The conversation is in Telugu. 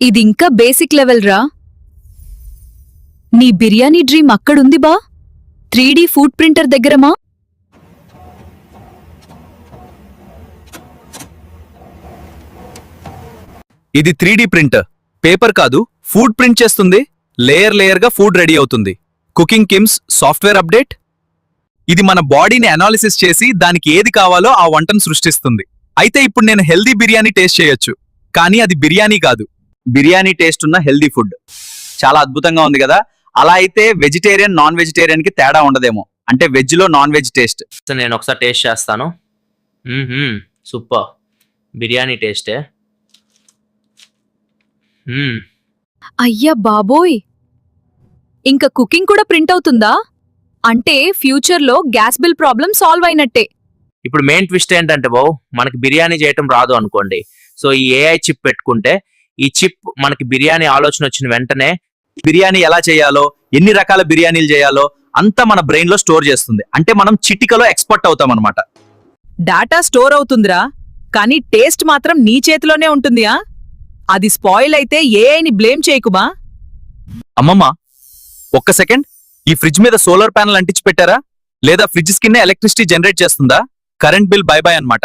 ఇదింకా బేసిక్ లెవెల్ రా. నీ బిర్యానీ డ్రీమ్ అక్కడుంది బా, 3D ఫుడ్ ప్రింటర్ దగ్గరమా? ఇది 3D ప్రింటర్, పేపర్ కాదు, ఫుడ్ ప్రింట్ చేస్తుంది. లేయర్ లేయర్గా ఫుడ్ రెడీ అవుతుంది. Cooking KIMS software update. ఇది మన బాడీని అనాలిసిస్ చేసి దానికి ఏది కావాలో ఆ వంటను సృష్టిస్తుంది. అయితే ఇప్పుడు నేను హెల్దీ బిర్యానీ టేస్ట్ చేయొచ్చు, కానీ అది బిర్యానీ కాదు, బిర్యానీ టేస్ట్ ఉన్న హెల్దీ ఫుడ్. చాలా అద్భుతంగా ఉంది కదా. అలా అయితే వెజిటేరియన్ నాన్ వెజిటేరియన్ కి తేడా ఉండదేమో, అంటే వెజ్ లో నాన్ వెజ్ టేస్ట్. నేను ఒకసారి టేస్ట్ చేస్తాను. సూపర్, బిర్యానీ టేస్టే. అయ్యా బాబోయ్, ఇంక కుకింగ్ కూడా ప్రింట్ అవుతుందా? అంటే ఫ్యూచర్లో గ్యాస్ బిల్ ప్రాబ్లం సాల్వ్ అయినట్టే. ఇప్పుడు మెయిన్ ట్విస్ట్ ఏంటంటే బావు, మనకి బిర్యానీ చేయటం రాదు అనుకోండి. సో ఈ ఏఐ చిప్ పెట్టుకుంటే, ఈ చిప్ మనకి బిర్యానీ ఆలోచన వచ్చిన వెంటనే బిర్యానీ ఎలా చేయాలో, ఎన్ని రకాల బిర్యానీలు చేయాలో అంతా మన బ్రెయిన్ లో స్టోర్ చేస్తుంది. అంటే మనం చిటికలో ఎక్స్పర్ట్ అవుతాం అనమాట. డాటా స్టోర్ అవుతుందిరా, కానీ టేస్ట్ మాత్రం నీ చేతిలోనే ఉంటుందియా. అది స్పాయిల్ అయితే ఏఐని బ్లేమ్ చేయకుమా. అమ్మమ్మ, ఒక్క సెకండ్, ఈ ఫ్రిడ్జ్ మీద సోలార్ ప్యానెల్ అంటించి పెట్టారా? లేదా ఫ్రిడ్జ్ స్కిన్నే ఎలక్ట్రిసిటీ జనరేట్ చేస్తుందా? కరెంట్ బిల్ బై బై అన్నమాట.